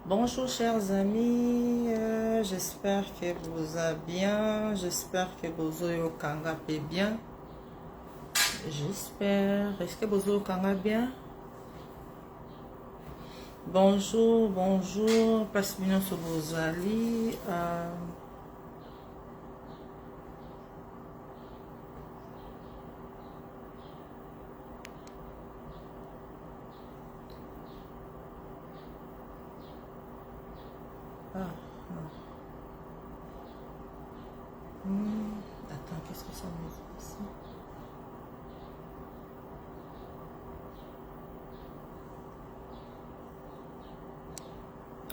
Bonjour chers amis, j'espère que vous allez bien, j'espère que Bozo Kanga est bien, j'espère, est-ce que Bozo Kanga bien? Bonjour, bonjour, passe bien sur Bozali. Attends, qu'est-ce que ça me dit ici?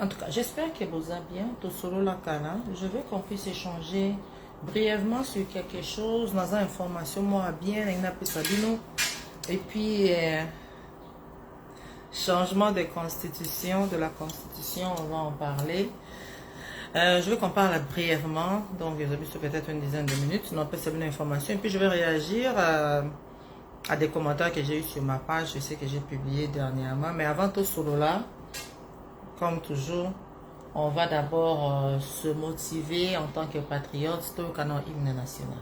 En tout cas, j'espère que vous allez bien. Tosolo Lakana. Je veux qu'on puisse échanger brièvement sur quelque chose. Dans une information, moi, bien, et puis, changement de constitution, de la constitution, on va en parler. Je veux qu'on parle brièvement, donc je vais peut-être une dizaine de minutes, non pas c'est une information, et puis je vais réagir à des commentaires que j'ai eu sur ma page, je sais que j'ai publié dernièrement, mais avant tout solo là, comme toujours, on va d'abord se motiver en tant que patriote au canon hymne national.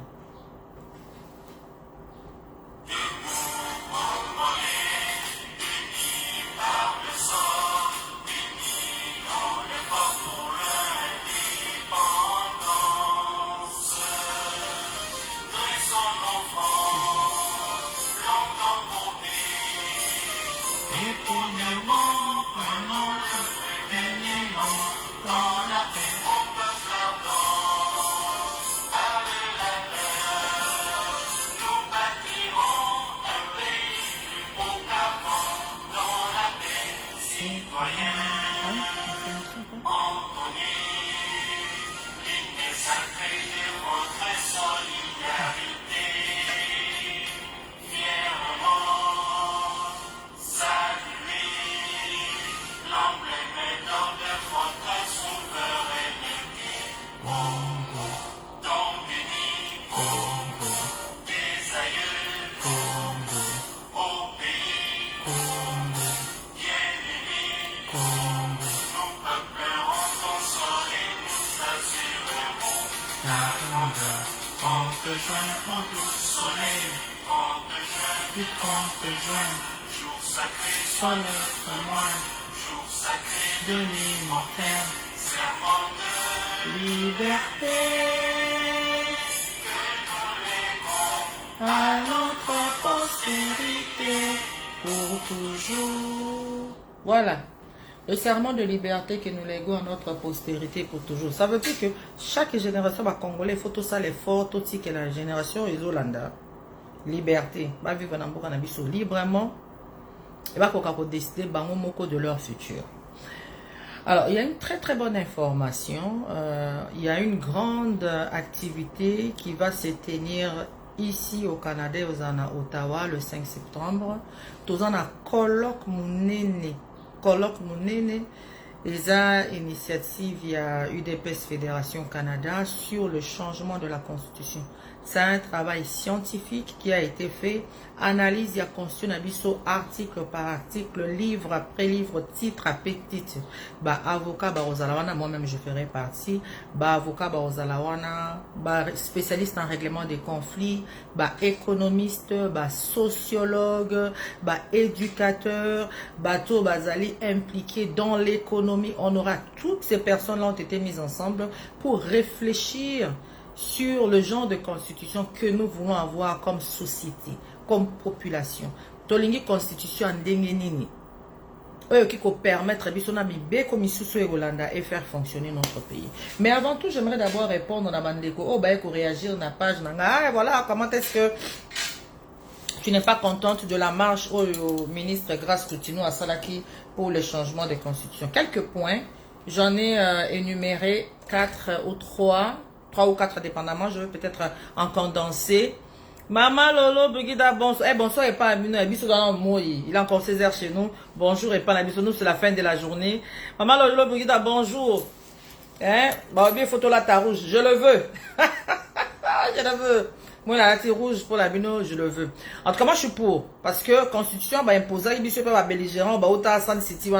Liberté à notre postérité pour toujours. Voilà, le serment de liberté que nous léguons à notre postérité pour toujours. Ça veut dire que chaque génération va congolais, il faut tout ça, l'effort, tout ce que la génération Isolanda. Liberté, va vivre dans le cannabis librement et va décider de leur futur. Alors, il y a une très bonne information. Il y a une grande activité qui va se tenir ici au Canada, aux Ottawa, le 5 septembre. Tous en a colloque Mounene. Colloque Mounene. Les initiatives, il y a UDPS Fédération Canada sur le changement de la Constitution. C'est un travail scientifique qui a été fait. Analyse, il y a constitué article par article, livre après livre, titre après titre. Avocat, moi-même je ferai partie. Avocat, spécialiste en règlement des conflits, économiste, sociologue, éducateur, bazali impliqué dans l'économie. On aura toutes ces personnes-là ont été mises ensemble pour réfléchir sur le genre de constitution que nous voulons avoir comme société, comme population. Tolingi constitution en dengenini. Qui peut permettre et faire fonctionner notre pays. Mais avant tout, j'aimerais d'abord répondre à Bandeko. Réagir dans la page. Voilà, comment est-ce que tu n'es pas contente de la marche au ministre Grace Coutinho à Salaki pour le changement de constitution. Quelques points. J'en ai énuméré 4 ou 3 ou 4 dépendamment. Je vais peut-être en condenser. Maman Lolo Brigida, bonsoir. Bonsoir et pas Amino. Il est encore 16 h chez nous. Bonjour et pas Amino. Nous, c'est la fin de la journée. Maman Lolo Brigida, bonjour. Bien photo là, ta rouge. Je le veux. Je le veux. Moi, la latte rouge pour la bino, je le veux. En tout cas, moi, je suis pour. Parce que la Constitution va imposer, il peut pas belligérant, autant San City,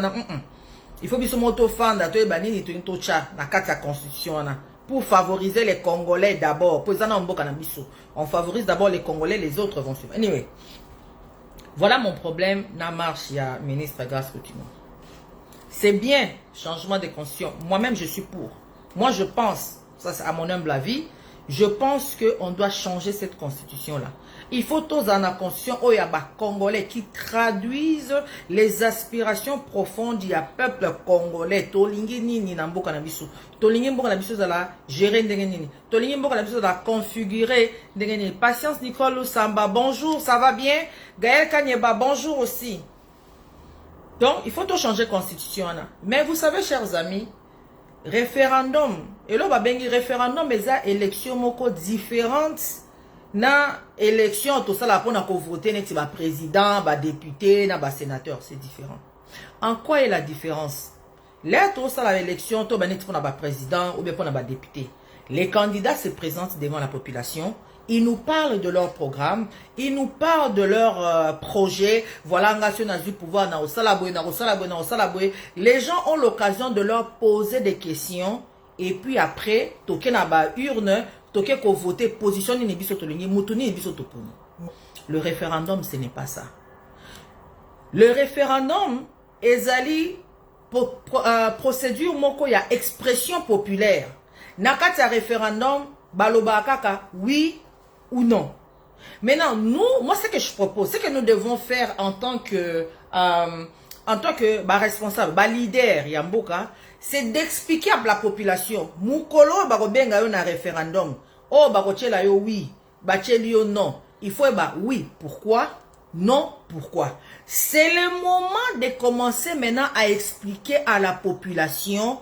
Il faut que moto fanda to banini to into cha na kati ya constitution na pour favoriser les Congolais d'abord. On favorise d'abord les Congolais, les autres vont suivre. Anyway, voilà mon problème. Na marche, il y a ministre Grace Coutinho. C'est bien, changement de constitution. Moi-même, je suis pour. Moi, je pense, ça c'est à mon humble avis, je pense qu'on doit changer cette constitution-là. Il faut tous dans la constitution, il y a des Congolais qui traduisent les aspirations profondes du peuple congolais. Tolingi nini na mboka na biso. Tolingi mboka na biso za la gérer ndenge nini. Tolingi mboka na biso za la configurer ndenge nini. Patience Nicole Samba, bonjour, ça va bien? Gaël Kanyeba, bonjour aussi. Donc, il faut tout changer la constitution. Mais vous savez, chers amis, référendum, et là, référendum, mais ça, élection moko différente. Na élection, tout ça, là, pour voter, n'est-ce pas président, ba député, na ba sénateur, c'est différent. En quoi est la différence? Là, tout ça, l'élection, tout n'est pas président ou bien pour ba député. Les candidats se présentent devant la population. Ils nous parlent de leur programme, ils nous parlent de leur projet. Voilà, du pouvoir, les gens ont l'occasion de leur poser des questions. Et puis après, toke na ba urne, toke ko voter position ni biso tolingi, mutuni ni biso toponi. Le référendum, ce n'est pas ça. Le référendum, ezali procédure moko ya expression populaire. Nakati ya référendum, baloba kaka oui ou non. Maintenant, nous, moi, ce que je propose, ce que nous devons faire en tant que responsable, leader, Yamboka, c'est d'expliquer à la population, Moukolo, barobenga yo na référendum, oh, barochela yo oui, bacheli yo non. Il faut, oui, pourquoi? Non, pourquoi? C'est le moment de commencer maintenant à expliquer à la population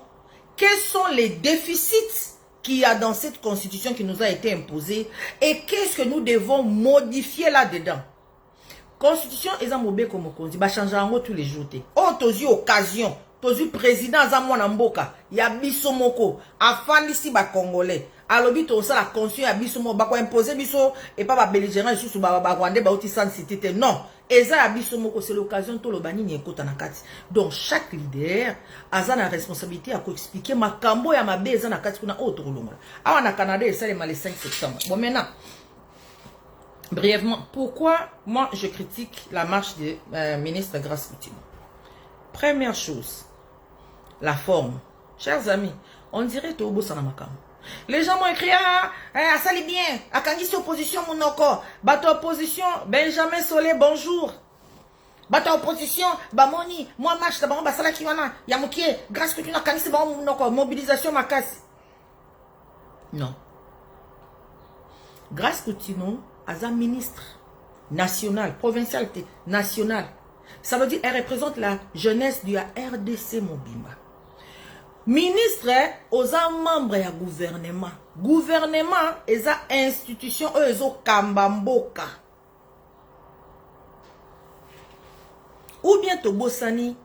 quels sont les déficits qu'il y a dans cette constitution qui nous a été imposée et qu'est-ce que nous devons modifier là-dedans. Constitution, ezamobé comme konzi, ba changer en tous les jours. Oh, tozi occasion, tozi président zamona mboka, ya biso moko, afandi si ba congolais. Alobi to ça la constitution ya biso mo ba ko imposer biso et pas ba belligérant sous ba rwandais ba outi sans cité non. Eza ya biso moko, c'est l'occasion to lo banini ekota na kati. Donc chaque leader a la responsabilité à expliquer makambo ya mabe eza na kati kuna autre longa. Awa na Canada ça le 5 septembre. Bon maintenant brièvement, pourquoi moi je critique la marche du ministre Grace Coutinho? Première chose, la forme. Chers amis, on dirait que Tobo Sanamakam. Les gens m'ont écrit, ça allait bien, à Kangisi opposition, mon oko, bateau opposition, Benjamin Solé, bonjour. Bateau opposition, Bamoni, moi marche, d'abord, Basala Kiwana, Yamoukie, Grace Coutinho, Kangisi, mon oko, mobilisation, ma casse. Non. Grace Coutinho, Aza ministre national, provincial, national. Ça veut dire qu'elle représente la jeunesse du RDC Mobimba. Ministre, aux membres du gouvernement. Gouvernement, et institution, eux, Kambamboka. Ou bien Tobosani,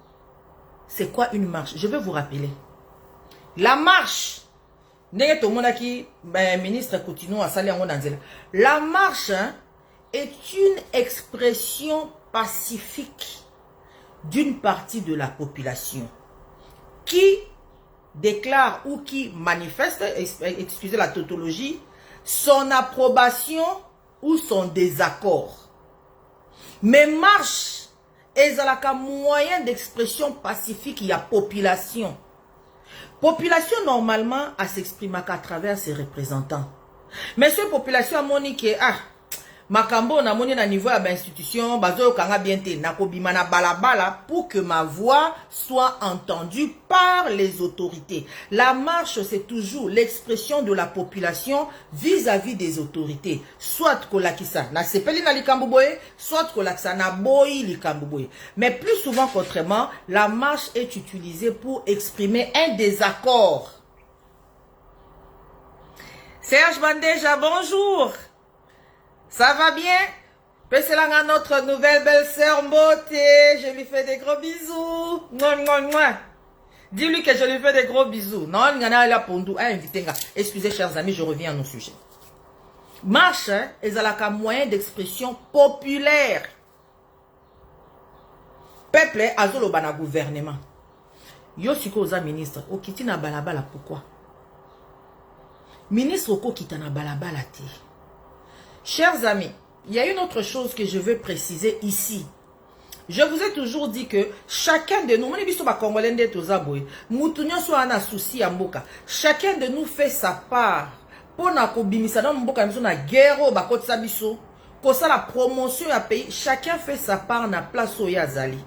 c'est quoi une marche? Je vais vous rappeler. La marche. Ministre Coutinho a sali en Nanzela. La marche est une expression pacifique d'une partie de la population qui déclare ou qui manifeste, excusez la tautologie, son approbation ou son désaccord. Mais marche est un moyen d'expression pacifique, il y a population. Population, normalement, elle s'exprime à travers ses représentants. Mais cette population a moniqué, Makambo na moni na niveau à l'institution, bazo kanga bienté, nakobima na balabala pour que ma voix soit entendue par les autorités. La marche, c'est toujours l'expression de la population vis-à-vis des autorités. Soit kolakisa na sepeli na likambuboye, soit kolakisa na boyi likambuboye. Mais plus souvent qu'autrement, la marche est utilisée pour exprimer un désaccord. Serge Bandeja, bonjour. Ça va bien? C'est là notre nouvelle belle-sœur Mbote. Je lui fais des gros bisous. Dis-lui que je lui fais des gros bisous. Non, il y en a là pour nous. Excusez, chers amis, je reviens à nos sujets. Marche est un moyen d'expression populaire. Peuple azolobana gouvernement. Yo siko oza ministre, okiti na balabala pourquoi? Ministre oko kita na balabala te. Chers amis, il y a une autre chose que je veux préciser ici. Je vous ai toujours dit que chacun de nous, chacun de nous fait sa part. Pour na kobimisa na mboka miso na guerre ba kotsa biso, ko sa la promotion ya pays, chacun fait sa part na place o ya zali.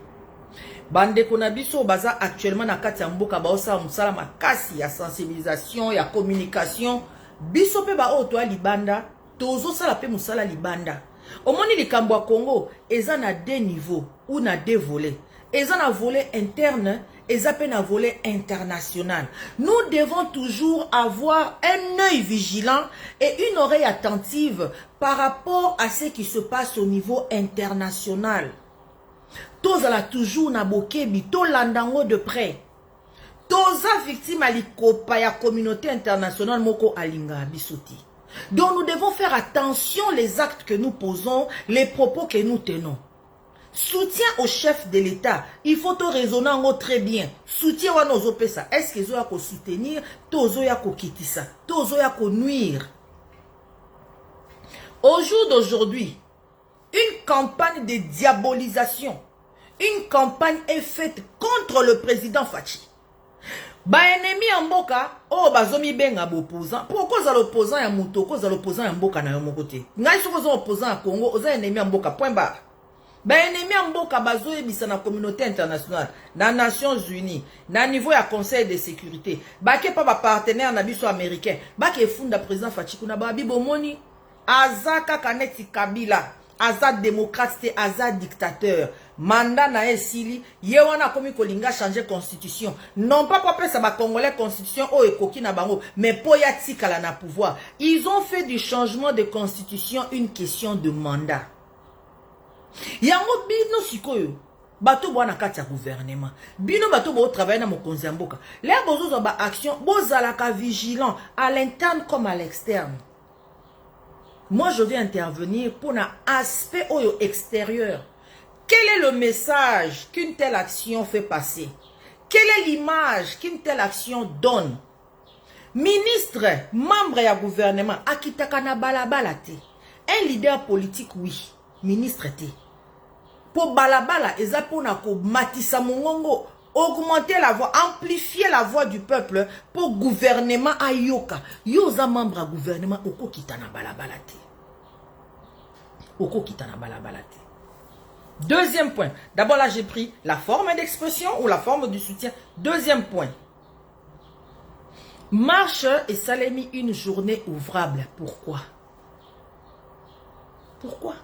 Bande ko na biso baza actuellement na kati ya mboka ba osa musala makasi ya sensibilisation ya communication. Biso pe ba o to libanda, tozo sala pe musala libanda. Omoni likambo ya Congo, eza na deux niveaux ou na deux volets. Eza na volet interne, eza pe na volet international. Nous devons toujours avoir un œil vigilant et une oreille attentive par rapport à ce qui se passe au niveau international. Tozala toujours na bokebi, to landango de près. Toza victime à l'ikopa ya communauté internationale moko alinga bisoti. Donc nous devons faire attention les actes que nous posons, les propos que nous tenons. Soutien au chef de l'État, il faut te raisonner très bien. Soutien à nos opésa. Est-ce qu'ils ont à soutenir, tozo ya ko kitisa, tozo ya ko nuire. Au jour d'aujourd'hui, une campagne de diabolisation, une campagne est faite contre le président Fachi. Ba ennemi en mboka, oh bazomi benga opposant. Pourquoi za l'opposant ya muto, cause l'opposant ya mboka na yo mokote. Ngai soko za opposant ya Congo, oza ennemi en mboka point barre. Ba ennemi en mboka bazo ebisa na communauté internationale, na Nations Unies, na niveau ya Conseil de sécurité. Ba ke pa ba partenaire na biso américain, ba ke funda président Fachi kuna ba bibomoni, azaka kaneti Kabila, azad démocrate, azad dictateur. Mandat na esili, yewana komi kolinga changer constitution. Non pas pour ça ba congolais constitution o ekoki na bango, mais pour ya tikala na pouvoir. Ils ont fait du changement de constitution une question de mandat. Yango bino sikoyo. Bato bo na kati ya gouvernement. Bino bato bo travailler na mokonzi mboka. Les bozo ba action, bozalaka vigilant à l'interne comme à l'externe. Moi je vais intervenir pour un aspect oyo extérieur. Quel est le message qu'une telle action fait passer? Quelle est l'image qu'une telle action donne? Ministre, membre ya gouvernement, akitaka na balabala te. Un leader politique, oui. Ministre te. Pour balabala, eza pona ko matisa mongongo, augmenter la voix, amplifier la voix du peuple pour gouvernement ayoka. Yoza membre à gouvernement, oko kitana balabala te. Oko kitana balabala te. Deuxième point. D'abord là, j'ai pris la forme d'expression ou la forme du soutien. Deuxième point. Marche et Salemi une journée ouvrable. Pourquoi? Pourquoi?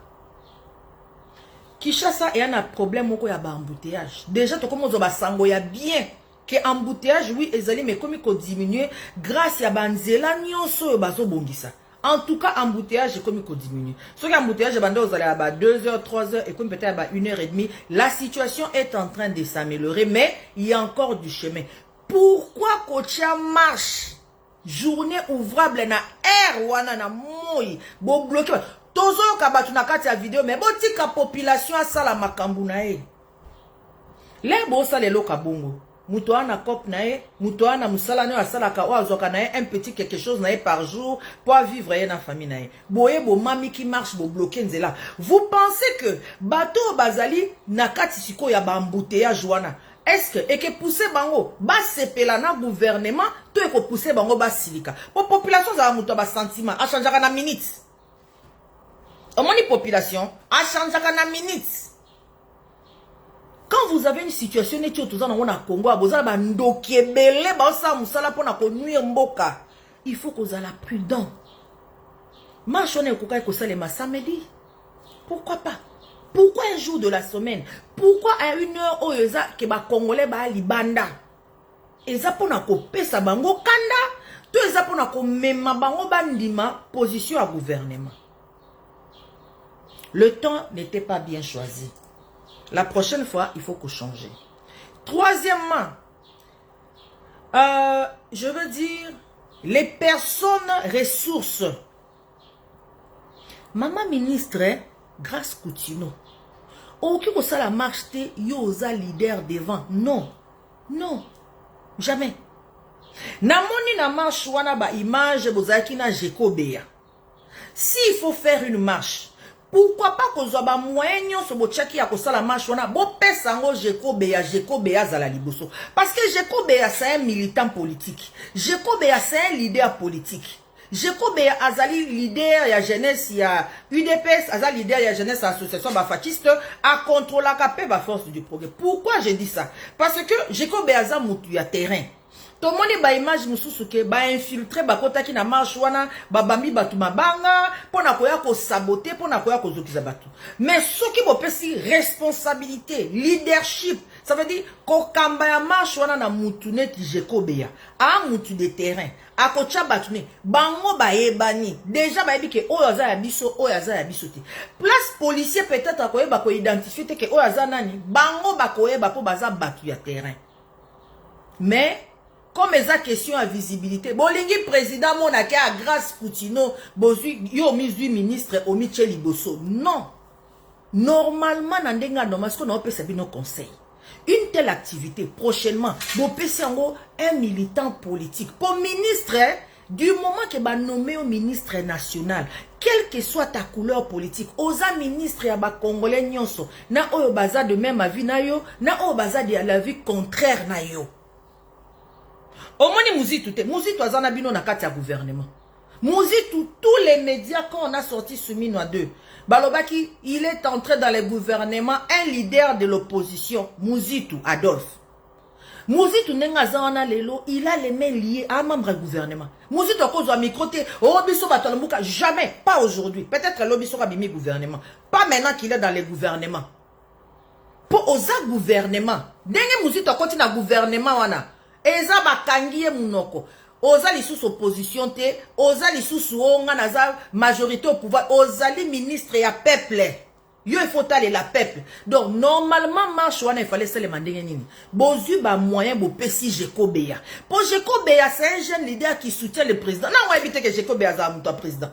Kinshasa et un problème au embouteillage. Déjà, tu commences à sango ya bien que embouteillage oui ezali mais comme il diminue grâce à banzela nyonso bazo bongisa. En tout cas, embouteillage est comme il diminue. Ce qui embouteillage est bandé aux allées à 2 heures, 3 heures et comme peut-être à 1 heure et demie. La situation est en train de s'améliorer, mais il y a encore du chemin. Pourquoi Kocha marche? Journée ouvrable na air wana na moi. Bo bloqué. Tozo kabatu na kati ya vidéo, mais boti ka population a sala makambu na e. Les bo sa le loka bongo. Mutoana kop nae, mutoana musala ne asala ka oazoka nae un petit quelque chose nae par jour pour vivre na famille nae. Boye bo mami qui marche bo bloquer nzela. Vous pensez que bateau bazali nakati siko ya ba embouteillage wana? Est-ce que et que pousser bango ba sepela na gouvernement to e ko pousser bango ba silika. Po population za muto ba sentiment a changeaka na minutes. Omoni population a changeaka na minutes. Quand vous avez une situation Congo, il faut que vous soyez prudent. Samedi. Pourquoi pas? Pourquoi un jour de la semaine? Pourquoi à 1 heure où ils que ba Congolais ba libanda? Ils a pona ko pesa bango kanda, to ils a pona ko mema bango bandima position à gouvernement. Le temps n'était pas bien choisi. La prochaine fois, il faut que change. Troisièmement, je veux dire, les personnes ressources. Maman ministre, grâce Coutinho. Aucun que ça la marche, yoza leader devant. Non, non. Jamais. Namoni na marche wana ba image bozaki na Jekobea. S'il faut faire une marche, pourquoi pas kozwa ba moyen nyonso bochaki ya kosala marche wana bo pesa ngo Jekobea zala liboso. Parce que Jekobea c'est un militant politique. Jekobea c'est un leader politique. Jekobea azali leader ya jeunesse ya UDPS, azali leader ya jeunesse association bafachiste a contrôler la ba force du progrès. Pourquoi je dis ça? Parce que Jekobea za mutu ya terrain. Tout le monde ba image mususu ke ba infiltrer ba kota ki na marche wana ba bambi batu mabanga pona koya ko saboter pona koya ko zokiza batu. Mais ce qui bo pesi responsabilité, leadership, ça veut dire ko kamba ya marche wana na mutu neti Jekobea, a mutu de terrain, a ko cha batu ne bango ba ebani. Déjà ba ebi ke oyo ya biso te. Place policier peut-être ko eba ko identifier te ke oyo nani, bango ba ko eba po baza batu ya terrain. Mais comme eza question à visibilité, bolingi président monake à grâce Poutino, bozui yo mizui ministre o Michel Liboso. Non. Normalement nandenga normal, ce qu'on a opé bino conseil. Une telle activité prochainement, bo pesi yango un militant politique pour ministre du moment que ba nommé au ministre national, quelle que soit ta couleur politique, oza ministre ya ba congolais nyonso, na oyo baza de même avis na yo, na oyo baza de la vie contraire na yo. Omoni Muzitu te, Muzitu azana bino na kati ya gouvernement. Muzitu, tous les médias quand on a sorti Soumino à 2, Balobaki, il est entré dans le gouvernement, un leader de l'opposition, Muzitu Adolphe. Muzitu Nengazana Lelo, il a les mains liées à un membre du gouvernement. Muzitu a cause à microté, Obiso Batalamuka, jamais, pas aujourd'hui. Peut-être l'Obiso a bimi gouvernement. Pas maintenant qu'il est dans le gouvernement. Pour osa gouvernement, dengue Muzitu a continué à gouvernement wana. Eza bakangiye munoko. Oza li sous opposition te, oza li sous onga naza majorité au pouvoir, oza li ministre ya peuple. Yo il faut aller la peuple. Donc normalement marche wana il fallait se le mandenge nini. Bozu ba moyen bo pesi Jekobea. Pour Jekobea c'est un jeune leader qui soutient le président. Non, on va éviter que Jekobea za muto président.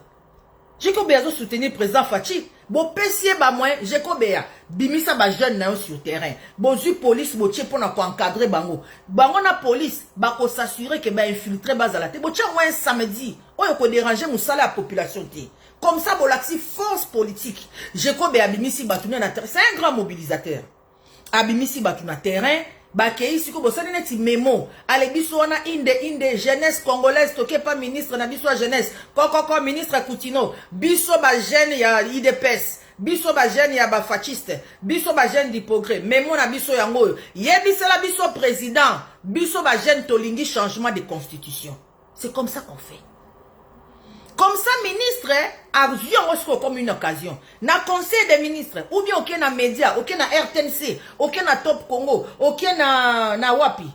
Jekobea zo soutenir président Fachi. Bo pesier ba moyen Jekobea bimisa ba jeune na sur terrain. Bozu police bo tche pona ko encadrer bango. Bango na police ba ko s'assurer que ba infiltrer bazala te. Bo tche un samedi. Oyo ko déranger musala la population te. Comme ça bo l'axi force politique. Jekobea bimisi batuna na terrain. C'est un grand mobilisateur. Abimisi batuna terrain. Bakei siko bosani neti memo ale biso wana inde jeunesse congolaise toke pas ministre na biso jeunesse koko ministre Koutino biso ba jeune ya IDPS biso ba jeune ya ba fasciste biso ba jeune du progrès memo na biso yango yebisela biso président biso ba jeune tolingi changement de constitution. C'est comme ça qu'on fait. Comme ça, ministre a vu comme une occasion. Na conseil des ministres, ou bien aucun na média, aucun na RTNC, aucun na Top Congo, aucun na Wapi.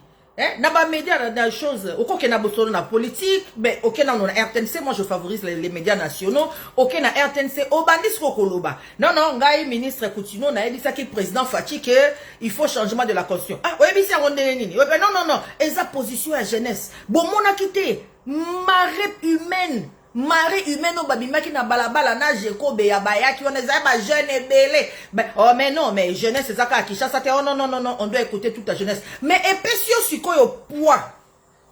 Na ba média na chose, aucun na bosolo na politique, mais aucun na RTNC, moi je favorise les médias nationaux, aucun na RTNC, au bandis Koloba. Non, ngai ministre Koutino na dit ça qui président Fachi que il faut changement de la constitution. Ah, oui, mais c'est un nini. Non, et sa position à jeunesse. Bon, mon a quitté, marée humaine. Marée humaine au babimaki na balabala na Jekobea bayaki on est ba jeune belé. Oh mais non mais jeunesse c'est ça ka Kinshasa. Oh non on doit écouter toute ta jeunesse. Mais epesio sikoyo poids.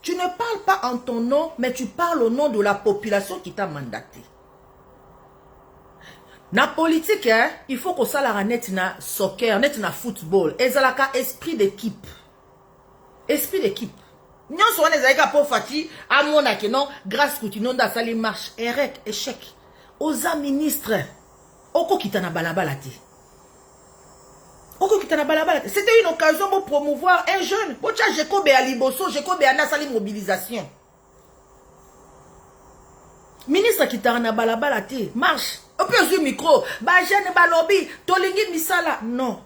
Tu ne parles pas en ton nom mais tu parles au nom de la population qui t'a mandaté. Na politique hein, il faut que ça la net na soccer, net na football. Ezalaka esprit d'équipe. Esprit d'équipe. Nous sommes les aïkas pour Fati, à mon non, grâce Koutino da sali marche, échec. Oza ministre, oko kitana balabalati. Oko kitana balabalati. C'était une occasion pour promouvoir un jeune. Bocha Jekobea Liboso, Jekobea na sali mobilisation. Ministre kitana balabalati, marche. On peut jouer micro, ba jeune balobi, tolingi misala. Non.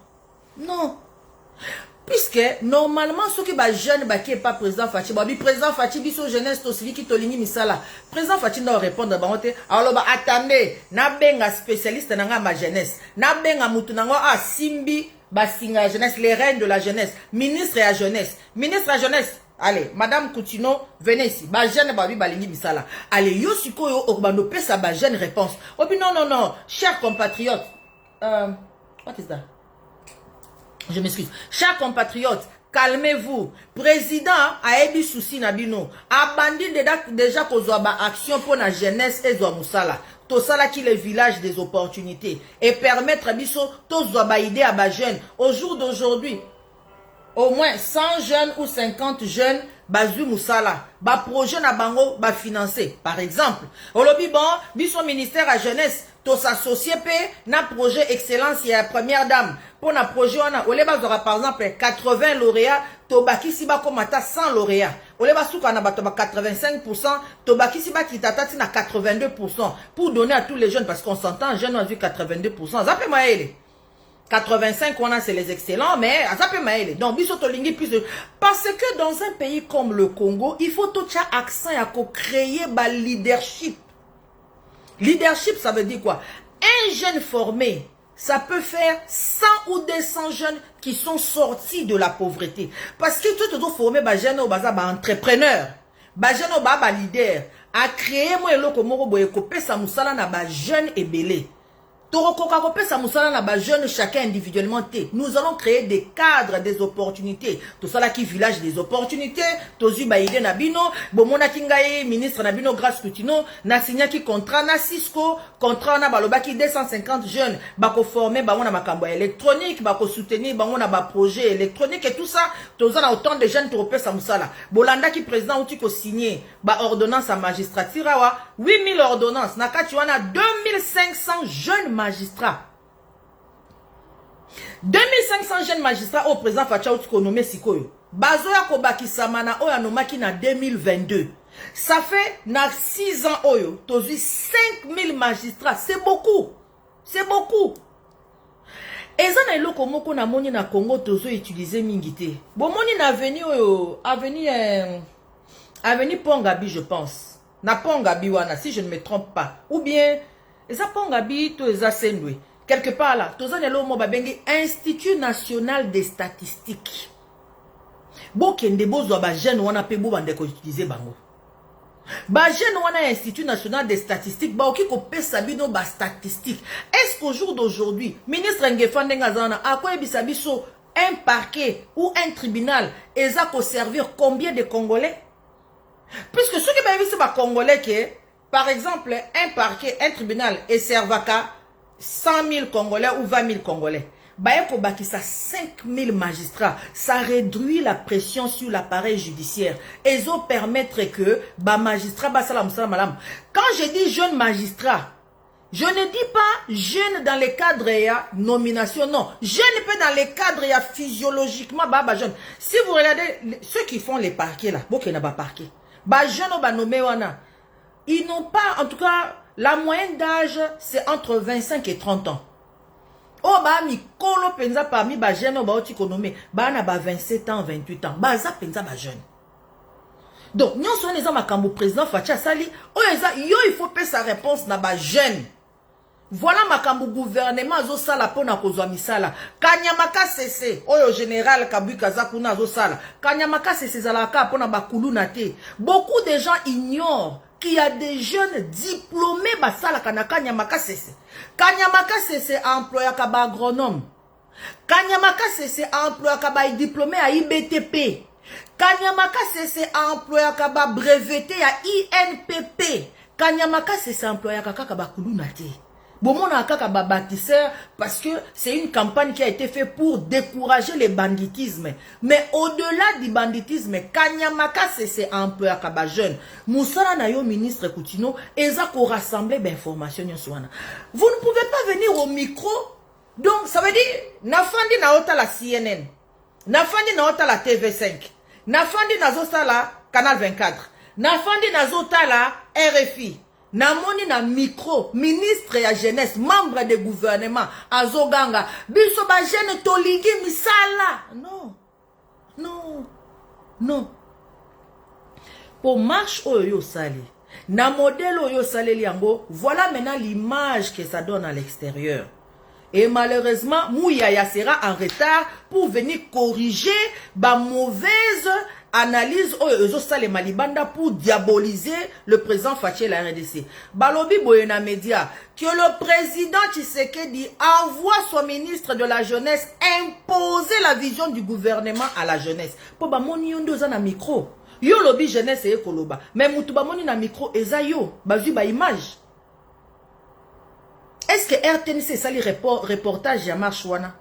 Puisque normalement ceux qui ba jeune ba qui est pas président Fachi ba bi président Fachi biso jeunesse to celui qui tolingi misala président Fachi doit répondre ba ngote alors ba attendez na benga spécialiste na nga ma jeunesse na benga mutu na ngo a simbi ba singa jeunesse les reines de la jeunesse ministre à jeunesse allez madame Koutino venez ici ba jeune ba bi balingi misala allez yo sikoyo okbando pesa ba jeune réponse obi non chers compatriotes what is that? Je m'excuse. Chers compatriotes, calmez-vous. Président a eu souci nabino. Abandonne déjà qu'on a action pour la jeunesse et la moussala. Tout ça là qui est le village des opportunités. Et permettre à biso, tous doivent aider à bas jeunes. Au jour d'aujourd'hui, au moins 100 jeunes ou 50 jeunes, bazu moussala, ba projet na bango, ba financé. Par exemple, au lobby bon, biso ministère à jeunesse, tous associés na projet excellence et la première dame. Pour na projet on a, au leba aura par exemple 80 lauréats, tobaki siba komata 100 lauréats. Au leba souka na batoba 85%, tobaki siba kitatati na 82%. Pour donner à tous les jeunes, parce qu'on s'entend, jeunes ont vu 82%. Zappe maele. 85 on a c'est les excellents, mais ça peut m'aider. Donc bisotolingi plus de... Parce que dans un pays comme le Congo, il faut tout ça accent à créer ba leadership. Leadership, ça veut dire quoi? Un jeune formé, ça peut faire 100 ou 200 jeunes qui sont sortis de la pauvreté. Parce que tout est formé ba jeune ou ba entrepreneur, ba jeune ou ba leader, à créer moi eloko moko boye kopé sa musala na ba jeune et belé. Chacun individuellement. Nous allons créer des cadres, des opportunités. Tout ça là qui village des opportunités. Tozu Baïde Nabino, Bomona Kingaye, ministre Nabino Grâce Coutino, na signé qui contrat na Cisco, contrat na baloba qui 250 jeunes, bako former, ba on a makambo électronique, bako soutenir, ba on a ba projet électronique et tout ça. Tozu a autant de jeunes tropez sa musala. Bolanda qui président outil ko signé, ba ordonnance à magistrature, 8000 ordonnances. Nakati wana 2500 jeunes magistrats. 2500 jeunes magistrats au président Facha Outiko nommé Sikoyo. Bazoya Kobaki Samana Oya Nomaki na 2022. Ça fait na 6 ans Oyo. Tozi 5000 magistrats. C'est beaucoup. C'est beaucoup. Et ça na iloko moko na moni na Congo tozo utiliser mingité. Bon moni na avenue Pongabi je pense. Na Pongabi wana si je ne me trompe pas. Ou bien Eza Pongabi to eza Sendwe. Quelque part là, toza nelo mo babengi Institut National des Statistiques. Bokende bozo ba jeune wana pe bo bande ko utiliser bango. Ba jeune wana Institut National des Statistiques ba oki ko pesa bino ba statistique. Est-ce qu'au jour d'aujourd'hui, ministre Ngefande ngazana akwa bisabiso un parquet ou un tribunal eza ko servir combien de Congolais? Puisque ceux qui ba vu c'est ba Congolais que par exemple, un parquet, un tribunal et servaka 100 000 Congolais ou 20 000 Congolais. Bayeko Bakisa 5 000 magistrats. Ça réduit la pression sur l'appareil judiciaire. Et ça permettre que ba magistrat basalam salam malam. Quand je dis jeune magistrat, je ne dis pas jeune dans les cadres et nomination, non. Jeune peut dans les cadres et physiologiquement baba jeune. Si vous regardez ceux qui font les parquets là, bon qu'il n'a pas parquet. Ba jeune ou ba nommé wana. Ils n'ont pas, en tout cas, la moyenne d'âge, c'est entre 25 et 30 ans. Oh, bah, mi kolo penza parmi ba jeune, ba oti konome, ba na ba 27 ans, 28 ans. Ba za penza ba jeune. Donc, nous sommes les hommes président Facha Sali, oh, il faut payer sa réponse na ba jeune. Voilà makambo gouvernement zo sala pona kozwa misala. Kanyamaka cesse. Oyo général Kabuka Zakuna zo sala. Kanyamaka cesse zalaka pona bakulu na te. Beaucoup de gens ignorent qu'il y a des jeunes diplômés basala kana Kanyamaka cesse. Kanyamaka cesse employé kaba agronome. Kanyamaka cesse employé kaba diplômé à IBTP. Kanyamaka cesse employé kaba breveté à INPP. Kanyamaka cesse employé kaba bakulu na te. Bon, mon akaka bâtisseur parce que c'est une campagne qui a été faite pour décourager le banditisme. Mais au-delà du banditisme, Kanyamaka c'est un peu à kaba jeune. Moussala na yo ministre Koutino, eza ko rassembler d'informations nyoswana. Vous ne pouvez pas venir au micro. Donc ça veut dire nafandi na ota la CNN, nafandi na ota la TV5, nafandi na zota la Canal 24, nafandi na zota la RFI. Namoni na micro, ministre ya jeunesse, membre de gouvernement, azoganga, biso ba jeune tolingi misala. Non, non, non. Pour marche oyo sali, na modèle oyo sali liango, voilà maintenant l'image que ça donne à l'extérieur. Et malheureusement, Mouyaya sera en retard pour venir corriger ba mauvaise analyse oyo ça les malibanda pour diaboliser le président Fachi et la RDC. Balobi boyena média que le président Tshisekedi envoie son ministre de la jeunesse imposer la vision du gouvernement à la jeunesse. Po ba moni yondo za na micro. Yo lobi jeunesse e koloba. Mais mutu ba moni na micro eza yo, bazui ba image. Est-ce que RTNC sali reportage ya marche wana?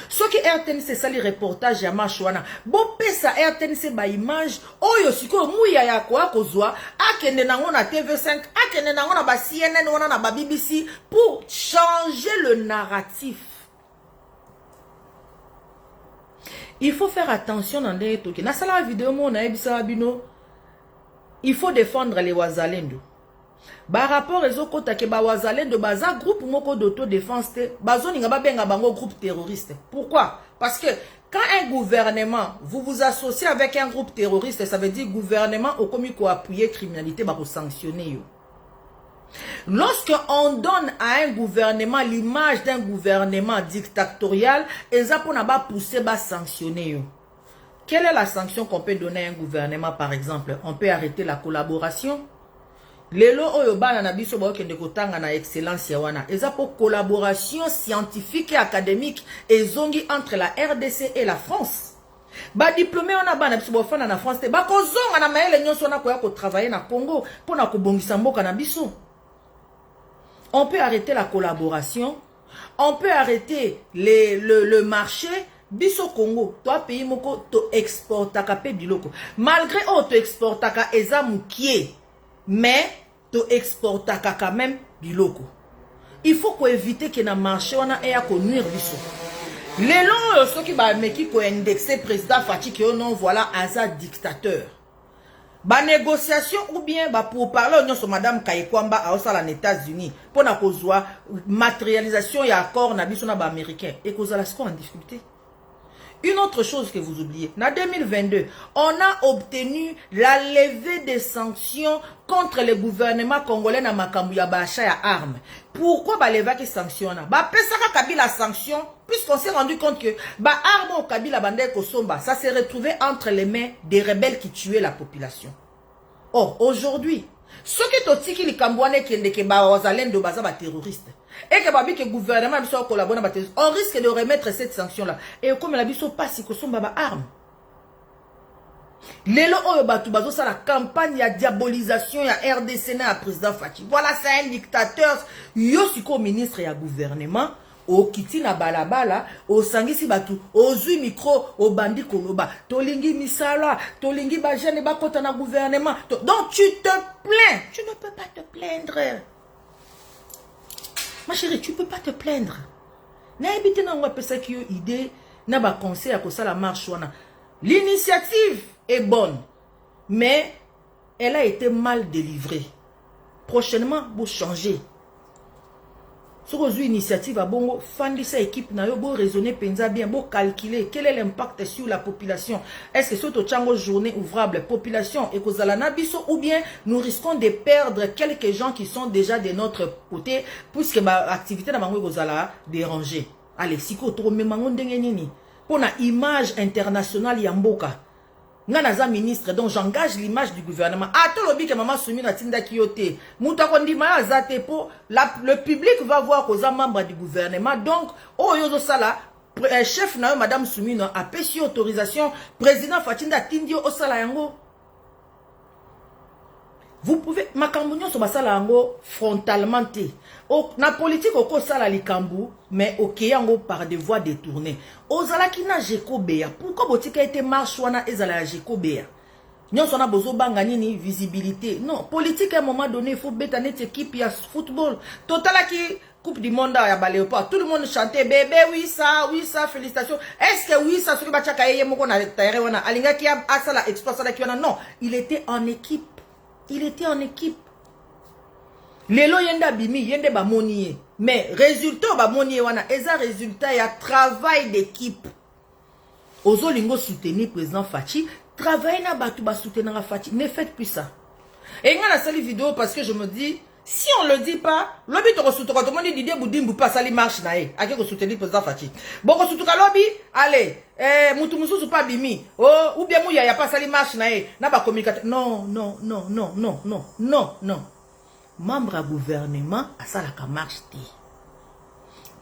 Ce qui RTNC sali reportage ya marche wana. Bon pesa RTNC ba image oyo siko muya ya kwa kozwa akende nango na TV5, akende nango na ba CNN wana na ba BBC pour changer le narratif. Il faut faire attention dans les trucs. Na sala vidéo mo na ebisa bino. Il faut défendre les Wazalendo. Par rapport aux autres que Wazalendo baza groupe moko d'autodéfense te bazoni nga benga bango groupe terroriste. Pourquoi? Parce que quand un gouvernement vous vous associez avec un groupe terroriste, ça veut dire gouvernement au commis ko appuyer criminalité ba ko sanctionner yo. Lorsque on donne à un gouvernement l'image d'un gouvernement dictatorial, eza pona ba pousser ba sanctionner yo. Quelle est la sanction qu'on peut donner à un gouvernement par exemple? On peut arrêter la collaboration. Lelo oyo bana na biso ba okende kotanga na excellence ya wana. Eza pour collaboration scientifique et académique ezongi entre la RDC et la France. Ba diplômé on a bana biso ba fana na France te. Ba kozonga na maele nyonso na koya ko travailler na Congo pour na kobongisa mboka na biso. On peut arrêter la collaboration. On peut arrêter le marché. Biso Congo, toi pays moko to exportaka pe biloko. Malgré to exportaka eza mukie, mais to exportaka quand même biloko. Il faut qu'on évite que na marché wana eya ko nuire biso. Lelo ceux qui ba meki ko indexer président Fachi que non voilà aza dictateur. Ba négociation ou bien ba pour parler on sur madame Kayekwamba a osala les États-Unis pour na kozwa matérialisation ya accord na biso na ba américain et kozala ce qu'on en difficulté. Une autre chose que vous oubliez, en 2022, on a obtenu la levée des sanctions contre le gouvernement congolais na makambu ya bacha ya armes. Pourquoi ba leva qui sanctionne? Ba pesaka Kabila sanction puisqu'on s'est rendu compte que ba armes au Kabila bandé Kosomba, ça s'est retrouvé entre les mains des rebelles qui tuaient la population. Or aujourd'hui, ceux qui ont dit qu'ils Kambouane qui est Wazalendo baza ba terroriste. Et que babi que le gouvernement a collaboré, on risque de remettre cette sanction-là. Et comme la biso passe, il y a armes. Lelo oyo batu bazo sa la campagne ya diabolisation ya RDC na président Fachi. Voilà, c'est un dictateur. Yo siko ministre ya gouvernement. O kiti na balabala, o sangisi batu, o zui micro, o bandi koloba, tolingi misala, tolingi bajene bakota na gouvernement. Donc tu te plains, tu ne peux pas te plaindre. Ma chérie, tu peux pas te plaindre. Na ebite na ngwa pesa ki yo idée, na ba conseil à kosa la marche wana. L'initiative est bonne, mais elle a été mal délivrée. Prochainement, vous changez. Si vous avez une initiative à bongo, fandi sa équipe na yo, vous raisonner penza bien, vous calculer quel est l'impact sur la population. Est-ce que c'est au journée ouvrable population et kozala na biso ou bien nous risquons de perdre quelques gens qui sont déjà de notre côté puisque ba activité na bango kozala déranger. Allez, siko to me mango ndenge nini pour na image internationale ya mboka. Nganaza ministre, donc j'engage l'image du gouvernement. Ah, tout le bi que maman soumis na tinda kiyote. Mouta kondima azate po le public va voir aux membres du gouvernement. Donc, oh yozo sala chef na madame Soumino a péché autorisation président Fatinda Tindio au sala yango. Vous pouvez makambunyo so basala yango frontalement te. Na politique oko sala likambu mais ok yango par des voies détournées. Ozala kina Jekobea. Pourquoi botika été marche wana ezala Jekobea? Nyon sona bozo banga nini visibilité. Non, politique à un moment donné il faut bêta net équipe ya football. Total qui Coupe du monde à Baléopard. Tout le monde chantait bébé oui ça félicitations. Est-ce que oui ça ce que bachaka yeye moko na taire wana alinga ki asala exploit sala ki wana non, il était en équipe. Il était en équipe. Lelo yenda bimi yende ba monier. Mais résultat ba monier wana eza résultat ya travail d'équipe. Ozo lingo soutenir président Fachi, travailler na batu ba soutenir Fachi. Ne faites plus ça. Et nga la seule vidéo parce que je me dis Si on ne le dit pas, lobby te ressoutera. Tout le monde dit Didier Boudimbo pas sali marche nae. A qui soutenir président Fachi. Bon ressoutera lobby, allez, Moutoumoussou pas bimi. Oh, ou bien mouya y a pas sali marche nae. N'a pas communicateur. Non, non, non, non, non, non, non, non. Membre à gouvernement, à ça la marche ti.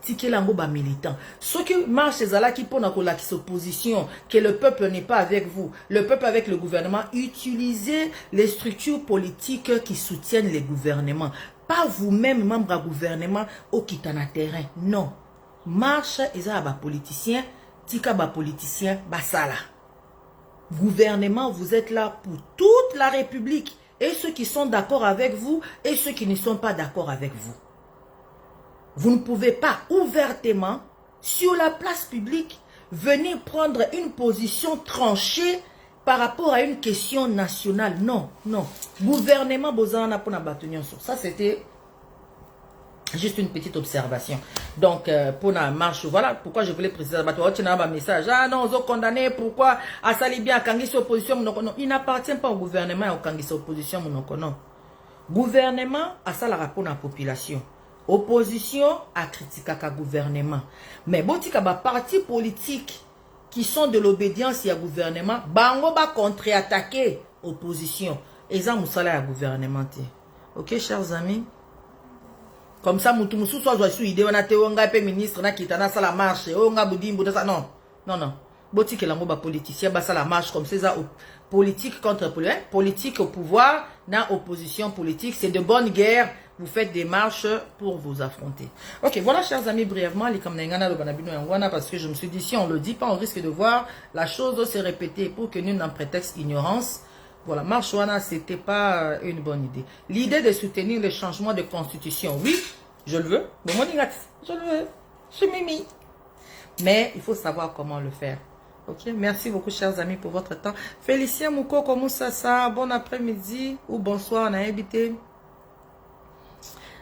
Tike lango ba militant. Ce qui marche c'est là qui pone la opposition, que le peuple n'est pas avec vous, le peuple avec le gouvernement. Utilisez les structures politiques qui soutiennent les gouvernements. Pas vous-même, membre à gouvernement, au qui t'en a terrain. Non. Marche et ça ba politicien, tika ba politicien, ba sala. Gouvernement, vous êtes là pour toute la République. Et ceux qui sont d'accord avec vous et ceux qui ne sont pas d'accord avec vous. Vous ne pouvez pas ouvertement, sur la place publique, venir prendre une position tranchée par rapport à une question nationale. Non, non. Gouvernement, Bozana pour bâtonnier. Ça, c'était juste une petite observation. Donc, pour la marche, voilà pourquoi je voulais préciser. Un message. Ah non, ils ont condamné. Pourquoi à Salibia, à Kangisi opposition, non. Il n'appartient pas au gouvernement et au Kangisi opposition, non. Gouvernement, à ça la rapport à la population. Opposition à critiquer le gouvernement. Mais bon, il y a des partis politiques qui sont de l'obédience au gouvernement. Bango va contre-attaquer l'opposition. Et ça, c'est le gouvernement. Ok, chers amis? Comme ça, Moutoumoussou soit joué sur l'idée, on a été un ministre qui est dans la marche. On a boudin, non, non, non. Boti que l'ango ba politicien, ça la marche comme ça, politique contre politique, politique au pouvoir, dans opposition politique, c'est de bonne guerre. Vous faites des marches pour vous affronter. Ok, voilà, chers amis, brièvement, parce que je me suis dit, si on ne le dit pas, on risque de voir la chose se répéter pour que nous n'en prétexte ignorance. Voilà, marche wana, c'était pas une bonne idée. L'idée de soutenir le changement de constitution, oui, je le veux. Je le veux. Je suis Mimi. Mais il faut savoir comment le faire. Ok, merci beaucoup, chers amis, pour votre temps. Félicien Mouko, comment ça? Bon après-midi ou bonsoir, on a habité.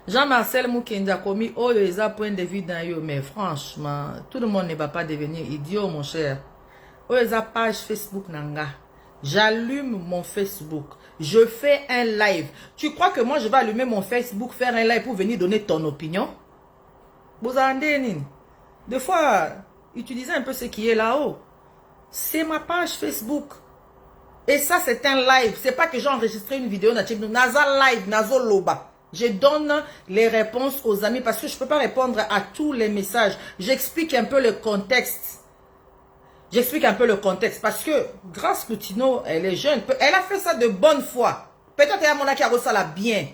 Jean-Marcel Moukenda commis oh les a point de vue dans yo, mais franchement, tout le monde ne va pas devenir idiot, mon cher. Oh les a page Facebook nanga. J'allume mon Facebook. Je fais un live. Tu crois que moi je vais allumer mon Facebook, faire un live pour venir donner ton opinion? Vous avez des fois, utilisez un peu ce qui est là-haut. C'est ma page Facebook. Et ça, c'est un live. C'est pas que j'ai enregistré une vidéo. Naza live, Nazo Loba. Je donne les réponses aux amis parce que je ne peux pas répondre à tous les messages. J'explique un peu le contexte. J'explique un peu le contexte parce que grâce Poutino, elle est jeune. Elle a fait ça de bonne foi. Peut-être qu'elle a mon qui a reçu ça bien.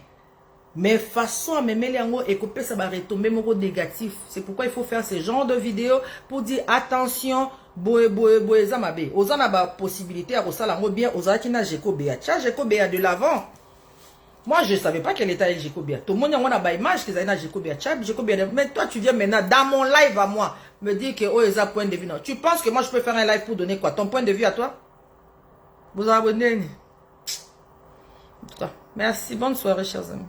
Mais façon à me mêler en haut et couper ça va retomber mon négatif. C'est pourquoi il faut faire ce genre de vidéos pour dire attention. Boé zamabe. Aux en a la possibilité à reçu ça bien. Aux en qui n'a Jekobéa. Tiens, Jekobéa de l'avant. Moi, je ne savais pas qu'elle était avec Jekobia. Tout le monde a une image qu'ils avaient avec Jekobia. Mais toi, tu viens maintenant dans mon live à moi me dire que oh, ils ont point de vue. Non. Tu penses que moi, je peux faire un live pour donner quoi? Ton point de vue à toi? Vous abonnez? En tout cas, merci. Bonne soirée, chers amis.